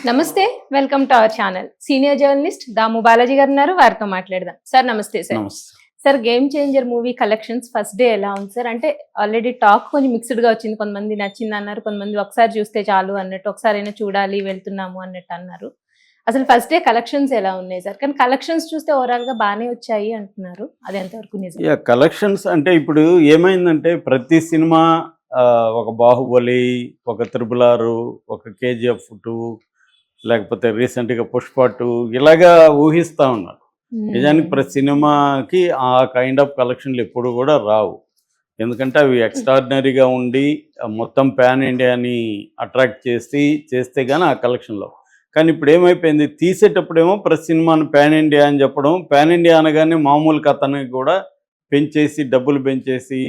నమస్తే. Welcome to our channel. Senior journalist Damu Balaji గారు ఉన్నారు. వారితో మాట్లాడదాం. సార్ నమస్తే సార్. నమస్తే. Sir game changer movie collections first day ఎలా ఉంది సార్? అంటే ఆల్రెడీ టాక్ కొంచెం మిక్స్డ్‌గా వచ్చింది. కొంతమంది నచ్చిందన్నారు. కొంతమంది ఒకసారి చూస్తే చాలు అన్నట్టు, ఒకసారైనా చూడాలి వెళ్తున్నాము అన్నట్టు అన్నారు. అసలు ఫస్ట్ డే కలెక్షన్స్ ఎలా ఉన్నాయి సార్? కానీ కలెక్షన్స్ చూస్తే ఓవరాల్‌గా బానే వచ్చాయి అంటున్నారు. అది ఎంతవరకు నిజం? కలెక్షన్స్ అంటే ఇప్పుడు ఏమైందంటే ప్రతి సినిమా ఒక 'బాహుబలి', ఒక 'త్రిబుల్ ఆర్', ఒక 'కేజీఎఫ్ 2' లేకపోతే రీసెంట్‌గా 'పుష్ప 2' ఇలాగా ఊహిస్తా ఉన్నారు. నిజానికి ప్రతి సినిమాకి ఆ కైండ్ ఆఫ్ కలెక్షన్లు ఎప్పుడు కూడా రావు. ఎందుకంటే అవి ఎక్స్ట్రాడినరీగా ఉండి మొత్తం పాన్ ఇండియాని అట్రాక్ట్ చేస్తే కానీ ఆ కలెక్షన్లో. కానీ ఇప్పుడు ఏమైపోయింది, తీసేటప్పుడేమో ప్రతి సినిమాను పాన్ ఇండియా అని చెప్పడం, పాన్ ఇండియా అనగానే మామూలు కథని కూడా పెంచేసి డబ్బులు పెంచేసి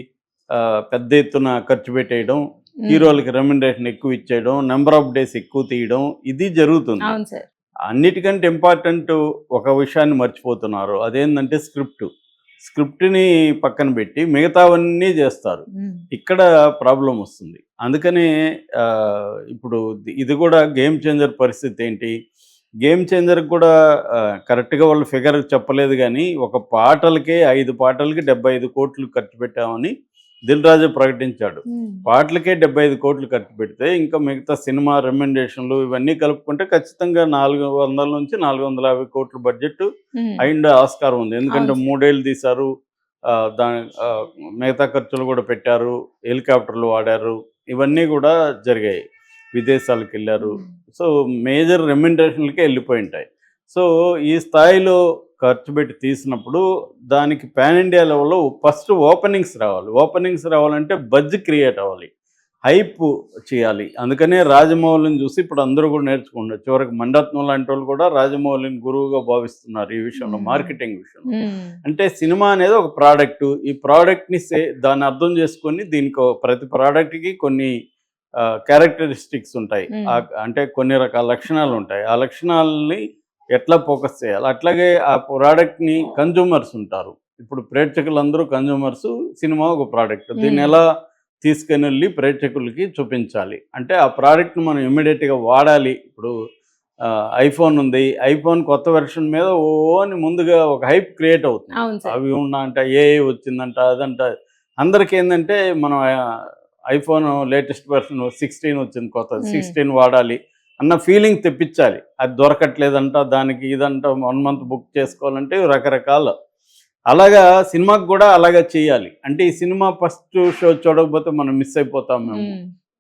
పెద్ద ఎత్తున ఖర్చు పెట్టేయడం, హీరోలకి రెమ్యునరేషన్ ఎక్కువ ఇచ్చేయడం, నెంబర్ ఆఫ్ డేస్ ఎక్కువ తీయడం, ఇది జరుగుతుంది. అవును సార్. అన్నిటికంటే ఇంపార్టెంట్ ఒక విషయాన్ని మర్చిపోతున్నారు. అదేంటంటే స్క్రిప్ట్ని పక్కన పెట్టి మిగతావన్నీ చేస్తారు. ఇక్కడ ప్రాబ్లం వస్తుంది. అందుకని ఇప్పుడు ఇది కూడా గేమ్ చేంజర్ పరిస్థితి ఏంటి, గేమ్ చేంజర్కి కూడా కరెక్ట్గా వాళ్ళు ఫిగర్ చెప్పలేదు, కానీ ఒక పాటలకే 5 పాటలకి 75 కోట్లు ఖర్చు పెట్టామని దిల్ రాజు ప్రకటించాడు. పాటలకే 75 కోట్లు ఖర్చు పెడితే ఇంకా మిగతా సినిమా రెమ్యునరేషన్లు ఇవన్నీ కలుపుకుంటే ఖచ్చితంగా 400 నుంచి 450 కోట్ల బడ్జెట్ అయిండే ఆస్కారం ఉంది. ఎందుకంటే 3 ఏళ్ళు తీశారు, దాని మిగతా ఖర్చులు కూడా పెట్టారు, హెలికాప్టర్లు వాడారు, ఇవన్నీ కూడా జరిగాయి, విదేశాలకు వెళ్ళారు. సో మేజర్ రెమ్యునరేషన్లకే వెళ్ళిపోయి ఉంటాయి. సో ఈ స్థాయిలో ఖర్చు పెట్టి తీసినప్పుడు దానికి పాన్ ఇండియా లెవెల్లో ఫస్ట్ ఓపెనింగ్స్ రావాలంటే బజ్ క్రియేట్ అవ్వాలి, హైప్ చేయాలి. అందుకనే రాజమౌళిని చూసి ఇప్పుడు అందరూ కూడా నేర్చుకుంటారు. చివరికి మణిరత్నం లాంటి వాళ్ళు కూడా రాజమౌళిని గురువుగా భావిస్తున్నారు ఈ విషయంలో, మార్కెటింగ్ విషయంలో. అంటే సినిమా అనేది ఒక ప్రోడక్ట్, ఈ ప్రోడక్ట్ని దాన్ని అర్థం చేసుకొని దీనికి ప్రతి ప్రోడక్ట్కి కొన్ని క్యారెక్టరిస్టిక్స్ ఉంటాయి, అంటే కొన్ని రకాల లక్షణాలు ఉంటాయి. ఆ లక్షణాలని ఎట్లా ఫోకస్ చేయాలి, అట్లాగే ఆ ప్రోడక్ట్ని కన్జ్యూమర్స్ ఉంటారు. ఇప్పుడు ప్రేక్షకులందరూ కన్జ్యూమర్స్, సినిమా ఒక ప్రోడక్ట్, దీన్ని ఎలా తీసుకుని వెళ్ళి ప్రేక్షకులకి చూపించాలి అంటే ఆ ప్రోడక్ట్ని మనం ఇమ్మీడియట్గా వాడాలి. ఇప్పుడు ఐఫోన్ ఉంది, ఐఫోన్ కొత్త వెర్షన్ మీద అని ముందుగా ఒక హైప్ క్రియేట్ అవుతుంది. అవి అంట ఏఐ వచ్చిందంట, అదంట. అందరికీ ఏంటంటే మనం ఐఫోన్ లేటెస్ట్ వెర్షన్ 16 వచ్చింది, కొత్తది 16 వాడాలి అన్న ఫీలింగ్ తెప్పించాలి. అది దొరకట్లేదంట, దానికి ఇదంట, 1 మంత్ బుక్ చేసుకోవాలంటే రకరకాల. అలాగా సినిమాకి కూడా అలాగా చేయాలి. అంటే ఈ సినిమా ఫస్ట్ షో చూడకపోతే మనం మిస్ అయిపోతాం మేము.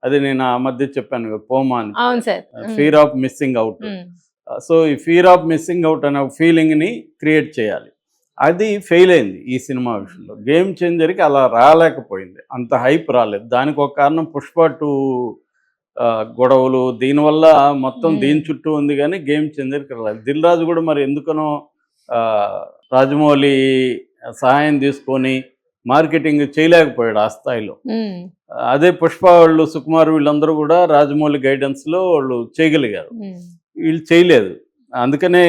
అది నేను ఆ మధ్య చెప్పాను, పోమా అని, fear of missing out. So ఈ ఫియర్ ఆఫ్ మిస్సింగ్ అవుట్ అనే ఫీలింగ్ని క్రియేట్ చేయాలి. అది ఫెయిల్ అయింది ఈ సినిమా విషయంలో. గేమ్ చేంజర్కి అలా రాలేకపోయింది, అంత హైప్ రాలేదు. దానికి ఒక కారణం పుష్ప 2 గొడవలు, దీనివల్ల మొత్తం దీని చుట్టూ ఉంది, కానీ గేమ్ చేంజర్కి రాలేదు. దిల్ రాజు కూడా మరి ఎందుకనో రాజమౌళి సహాయం తీసుకొని మార్కెటింగ్ చేయలేకపోయాడు ఆ స్థాయిలో. అదే పుష్ప వాళ్ళు, సుకుమార్, వీళ్ళందరూ కూడా రాజమౌళి గైడెన్స్లో వాళ్ళు చేయగలిగారు, వీళ్ళు చేయలేదు. అందుకనే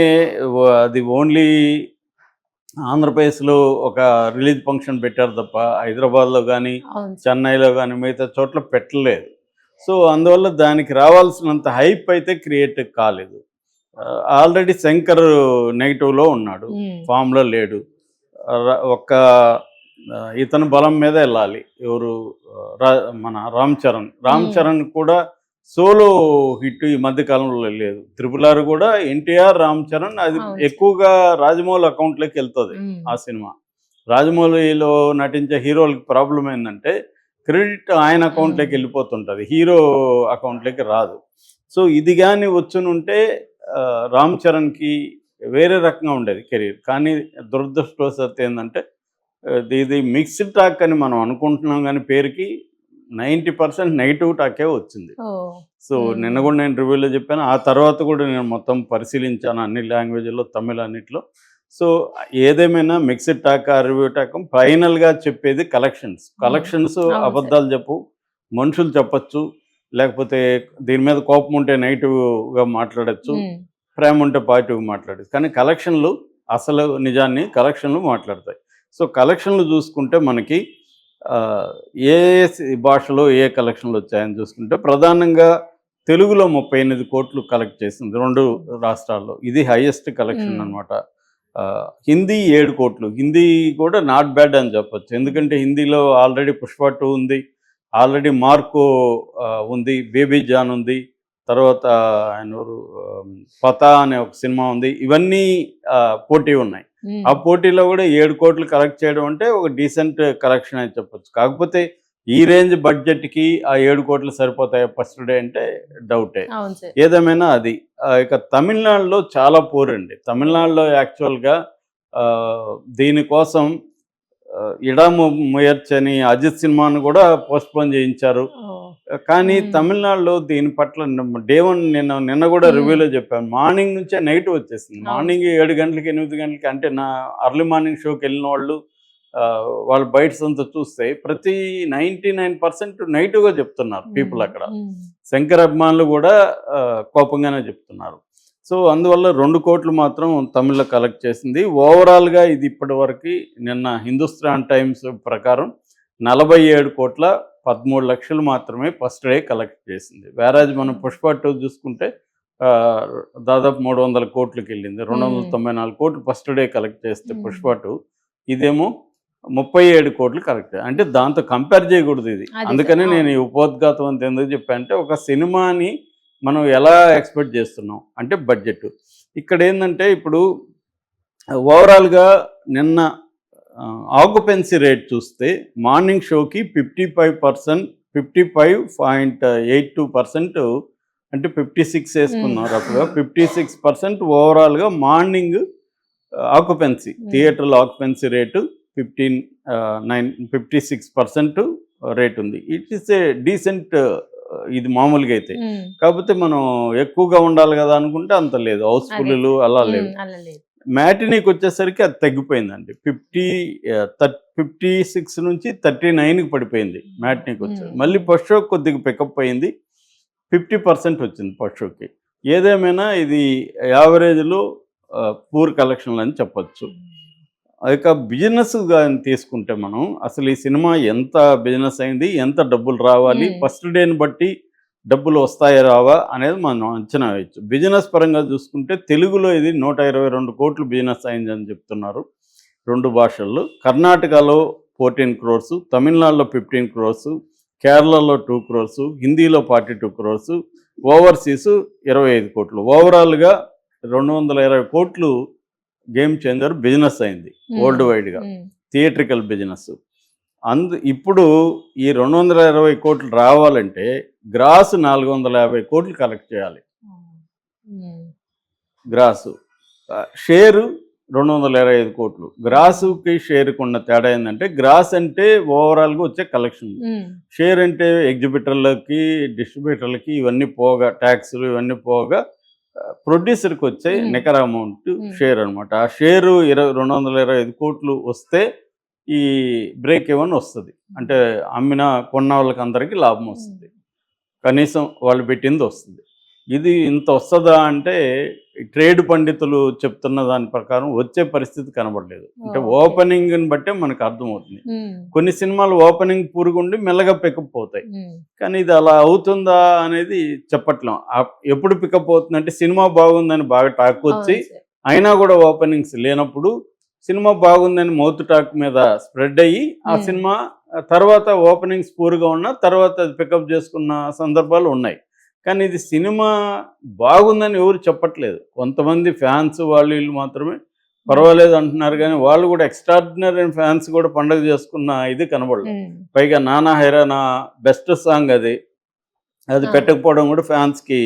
అది ఓన్లీ ఆంధ్రప్రదేశ్లో ఒక రిలీజ్ ఫంక్షన్ పెట్టారు తప్ప హైదరాబాద్లో కానీ చెన్నైలో కానీ మిగతా చోట్ల పెట్టలేదు. సో అందువల్ల దానికి రావాల్సినంత హైప్ అయితే క్రియేట్ కాలేదు. ఆల్రెడీ శంకర్ నెగిటివ్లో ఉన్నాడు, ఫామ్లో లేడు. ఒక్క ఇతను బలం మీద వెళ్ళాలి, ఎవరు, మన రామ్ చరణ్ కూడా సోలో హిట్ ఈ మధ్యకాలంలో లేదు. 3RR కూడా ఎన్టీఆర్, రామ్ చరణ్, అది ఎక్కువగా రాజమౌళి అకౌంట్లోకి వెళ్తుంది ఆ సినిమా. రాజమౌళిలో నటించే హీరోలకి ప్రాబ్లం ఏంటంటే క్రెడిట్ ఆయన అకౌంట్లోకి వెళ్ళిపోతుంటుంది, హీరో అకౌంట్లోకి రాదు. సో ఇది కానీ వచ్చునుంటే రామ్ చరణ్కి వేరే రకంగా ఉండేది కెరీర్. కానీ దురదృష్టవశాత్తు ఏంటంటే ఇది మిక్స్డ్ టాక్ అని మనం అనుకుంటున్నాం, కానీ పేరుకి 90% నెగిటివ్ టాకే వచ్చింది. సో నిన్న కూడా నేను రివ్యూలో చెప్పాను, ఆ తర్వాత కూడా నేను మొత్తం పరిశీలించాను అన్ని లాంగ్వేజ్లో, తమిళ అన్నిట్లో. సో ఏదేమైనా మిక్స్డ్ టాక్, రివ్యూ టాక్, ఫైనల్గా చెప్పేది కలెక్షన్స్. అబద్ధాలు చెప్పు, మనుషులు చెప్పచ్చు, లేకపోతే దీని మీద కోపం ఉంటే నెగిటివ్గా మాట్లాడచ్చు, ప్రేమ ఉంటే పాజిటివ్గా మాట్లాడచ్చు. కానీ కలెక్షన్లు అసలు నిజాన్ని కలెక్షన్లు మాట్లాడతాయి. సో కలెక్షన్లు చూసుకుంటే మనకి ఏ భాషలో ఏ కలెక్షన్లు వచ్చాయని చూసుకుంటే ప్రధానంగా తెలుగులో 38 కోట్లు కలెక్ట్ చేసింది 2 రాష్ట్రాల్లో. ఇది హైయెస్ట్ కలెక్షన్ అనమాట. హిందీ 7 కోట్లు. హిందీ కూడా నాట్ బ్యాడ్ అని చెప్పొచ్చు. ఎందుకంటే హిందీలో ఆల్రెడీ పుష్ప 2 ఉంది, ఆల్రెడీ మార్కో ఉంది, బేబీ జాన్ ఉంది, తర్వాత ఆయన పతా అనే ఒక సినిమా ఉంది. ఇవన్నీ పోటీ ఉన్నాయి. ఆ పోటీలో కూడా 7 కోట్లు కలెక్ట్ చేయడం అంటే ఒక డీసెంట్ కలెక్షన్ అని చెప్పొచ్చు. కాకపోతే ఈ రేంజ్ బడ్జెట్కి ఆ 7 కోట్లు సరిపోతాయి ఫస్ట్ డే అంటే డౌటే. ఏదేమైనా అది ఇక తమిళనాడులో చాలా పూర్ అండి. తమిళనాడులో యాక్చువల్గా దీనికోసం ఇడాము ముయర్చని అజిత్ సినిమాను కూడా పోస్ట్పోన్ చేయించారు. కానీ తమిళనాడులో దీని పట్ల డే 1 నిన్న కూడా రివ్యూలో చెప్పాను, మార్నింగ్ నుంచే నెగిటివ్ వచ్చేసింది. మార్నింగ్ 7 గంటలకి 8 గంటలకి అంటే నా అర్లీ మార్నింగ్ షోకి వెళ్ళిన వాళ్ళు బయట అంతా చూస్తే ప్రతి 99% నెగిటివ్గా చెప్తున్నారు పీపుల్. అక్కడ శంకర్ అభిమానులు కూడా కోపంగానే చెప్తున్నారు. సో అందువల్ల 2 కోట్లు మాత్రం తమిళ్లో కలెక్ట్ చేసింది. ఓవరాల్గా ఇది ఇప్పటి వరకు నిన్న హిందుస్థాన్ టైమ్స్ ప్రకారం 47 కోట్ల 13 లక్షలు మాత్రమే ఫస్ట్ డే కలెక్ట్ చేసింది. వేరాజ్ మనం పుష్ప 2 చూసుకుంటే దాదాపు 300 కోట్లకి వెళ్ళింది. 294 కోట్లు ఫస్ట్ డే కలెక్ట్ చేస్తే పుష్ప 2, ఇదేమో 37 కోట్లు కలెక్ట్. అంటే దాంతో కంపేర్ చేయకూడదు ఇది. అందుకనే నేను ఈ ఉపోద్ఘాతం అంత ఎందుకు చెప్పాను అంటే, ఒక సినిమాని మనం ఎలా ఎక్స్పెక్ట్ చేస్తున్నాం అంటే బడ్జెట్. ఇక్కడ ఏంటంటే ఇప్పుడు ఓవరాల్గా నిన్న ఆక్యుపెన్సీ రేట్ చూస్తే మార్నింగ్ షోకి 55.82% అంటే 56 వేసుకున్నారు. అప్పుడు 56% ఓవరాల్గా మార్నింగ్ ఆక్యుపెన్సీ, థియేటర్లో ఆక్యుపెన్సీ రేటు 56% రేట్ ఉంది. ఇట్ ఈస్ ఏ డీసెంట్, ఇది మామూలుగా అయితే. కాకపోతే మనం ఎక్కువగా ఉండాలి కదా అనుకుంటే అంత లేదు, హౌస్ఫుల్లు అలా లేవు. మ్యాటినీకి వచ్చేసరికి అది తగ్గిపోయిందండి. 56 నుంచి 39కి పడిపోయింది మ్యాటినీకి వచ్చేది. మళ్ళీ ఫస్ట్ షోకి కొద్దిగా పికప్ అయింది, 50% వచ్చింది ఫస్ట్ షోకి. ఏదేమైనా ఇది యావరేజ్లో పూర్ కలెక్షన్లు అని చెప్పచ్చు. ఇక బిజినెస్ కానీ తీసుకుంటే మనం అసలు ఈ సినిమా ఎంత బిజినెస్ అయింది, ఎంత డబ్బులు రావాలి, ఫస్ట్ డేని బట్టి డబ్బులు వస్తాయా రావా అనేది మనం అంచనా వేయచ్చు. బిజినెస్ పరంగా చూసుకుంటే తెలుగులో ఇది 122 కోట్లు బిజినెస్ అయిందని చెప్తున్నారు 2 భాషల్లో. కర్ణాటకలో 14 crores, తమిళనాడులో 15 crores, కేరళలో 2 crores, హిందీలో 42 crores, ఓవర్సీస్ 25 కోట్లు. ఓవరాల్గా 220 కోట్లు గేమ్ చేంజర్ బిజినెస్ అయింది వరల్డ్ వైడ్గా, థియేట్రికల్ బిజినెస్. ఇప్పుడు ఈ 220 కోట్లు రావాలంటే గ్రాస్ 450 కోట్లు కలెక్ట్ చేయాలి. గ్రాసు షేరు 225 కోట్లు. గ్రాసుకి షేర్కి ఉన్న తేడా ఏంటంటే, గ్రాస్ అంటే ఓవరాల్గా వచ్చే కలెక్షన్, షేర్ అంటే ఎగ్జిబిటర్లకి డిస్ట్రిబ్యూటర్లకి ఇవన్నీ పోగా, ట్యాక్స్లు ఇవన్నీ పోగా ప్రొడ్యూసర్కి వచ్చే నికర అమౌంట్ షేర్ అనమాట. ఆ షేరు 225 కోట్లు వస్తే ఈ బ్రేక్ ఈవెన్ వస్తుంది. అంటే కొన్న వాళ్ళకి అందరికీ లాభం వస్తుంది, కనీసం వాళ్ళు పెట్టింది వస్తుంది. ఇది ఇంత వస్తుందా అంటే ట్రేడ్ పండితులు చెప్తున్న దాని ప్రకారం వచ్చే పరిస్థితి కనబడలేదు. అంటే ఓపెనింగ్ని బట్టే మనకు అర్థమవుతుంది. కొన్ని సినిమాలు ఓపెనింగ్ పూరుగుండి మెల్లగా పికప్ అవుతాయి, కానీ ఇది అలా అవుతుందా అనేది చెప్పట్లేం. ఎప్పుడు పికప్ అవుతుందంటే సినిమా బాగుందని బాగా టాక్ వచ్చి అయినా కూడా ఓపెనింగ్స్ లేనప్పుడు సినిమా బాగుందని మౌత్ టాక్ మీద స్ప్రెడ్ అయ్యి ఆ సినిమా తర్వాత ఓపెనింగ్స్ పూర్గా ఉన్న తర్వాత అది పికప్ చేసుకున్న సందర్భాలు ఉన్నాయి. కానీ ఇది సినిమా బాగుందని ఎవరు చెప్పట్లేదు. కొంతమంది ఫ్యాన్స్ వీళ్ళు మాత్రమే పర్వాలేదు అంటున్నారు, కానీ వాళ్ళు కూడా ఎక్స్ట్రాడినరీ ఫ్యాన్స్ కూడా పండగ చేసుకున్న ఇది కనబడలేదు. పైగా నానా హైరానా బెస్ట్ సాంగ్ అది పెట్టకపోవడం కూడా ఫ్యాన్స్కి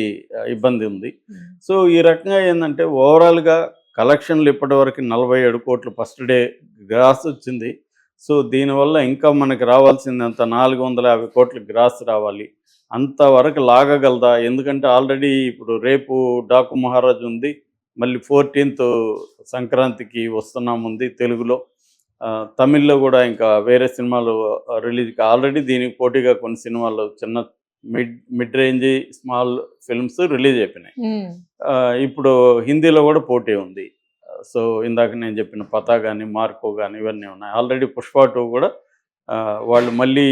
ఇబ్బంది ఉంది. సో ఈ రకంగా ఏంటంటే ఓవరాల్గా కలెక్షన్లు ఇప్పటివరకు 47 కోట్లు ఫస్ట్ డే గ్రాస్ వచ్చింది. సో దీనివల్ల ఇంకా మనకి రావాల్సిందంత 450 కోట్ల గ్రాస్ రావాలి. అంతవరకు లాగగలదా? ఎందుకంటే ఆల్రెడీ ఇప్పుడు రేపు డాకు మహారాజ్ ఉంది, మళ్ళీ 14th సంక్రాంతికి వస్తున్నాముంది తెలుగులో. తమిళ్లో కూడా ఇంకా వేరే సినిమాలు రిలీజ్కి ఆల్రెడీ దీనికి పోటీగా కొన్ని సినిమాలు చిన్న mid range small films release అయిపోయినాయి. ఇప్పుడు హిందీలో కూడా పోటీ ఉంది. సో ఇందాక నేను చెప్పిన పతా కానీ మార్కో కానీ ఇవన్నీ ఉన్నాయి. ఆల్రెడీ పుష్ప 2 కూడా వాళ్ళు మళ్ళీ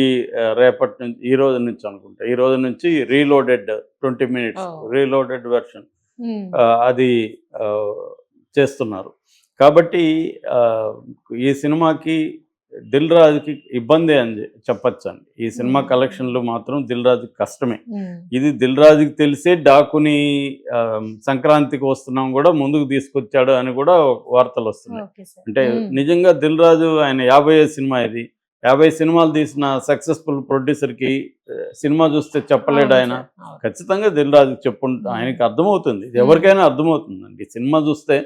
రేపటి నుంచి ఈ రోజు నుంచి అనుకుంటా ఈ రోజు నుంచి రీలోడెడ్ 20 minutes రీలోడెడ్ వెర్షన్ అది ఆ, చేస్తున్నారు. కాబట్టి ఆ, ఈ సినిమాకి దిల్ రాజుకి ఇబ్బంది అని చెప్పచ్చండి. ఈ సినిమా కలెక్షన్లు మాత్రం దిల్ రాజుకి కష్టమే. ఇది దిల్ రాజుకి తెలిసే డాకుని సంక్రాంతికి వస్తున్నాం కూడా ముందుకు తీసుకొచ్చాడు అని కూడా వార్తలు వస్తున్నాయి. అంటే నిజంగా దిల్ రాజు ఆయన 50వ సినిమా ఇది. 50 సినిమాలు తీసిన సక్సెస్ఫుల్ ప్రొడ్యూసర్కి సినిమా చూస్తే చెప్పలేడు ఆయన. ఖచ్చితంగా దిల్ రాజుకి ఆయనకి అర్థమవుతుంది, ఇది ఎవరికైనా అర్థమవుతుందండి. ఈ సినిమా చూస్తే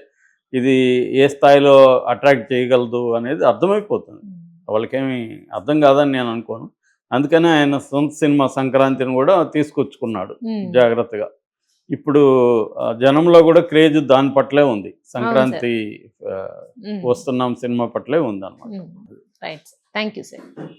ఇది ఏ స్థాయిలో అట్రాక్ట్ చేయగలదు అనేది అర్థమైపోతుంది. వాళ్ళకేమి అర్థం కాదని నేను అనుకోను. అందుకనే ఆయన సొంత సినిమా సంక్రాంతిని కూడా తీసుకొచ్చుకున్నాడు జాగ్రత్తగా. ఇప్పుడు జనంలో కూడా క్రేజ్ దాని పట్లే ఉంది, సంక్రాంతి వస్తున్నాం సినిమా పట్లే ఉంది అన్నమాట. Right, thank you sir.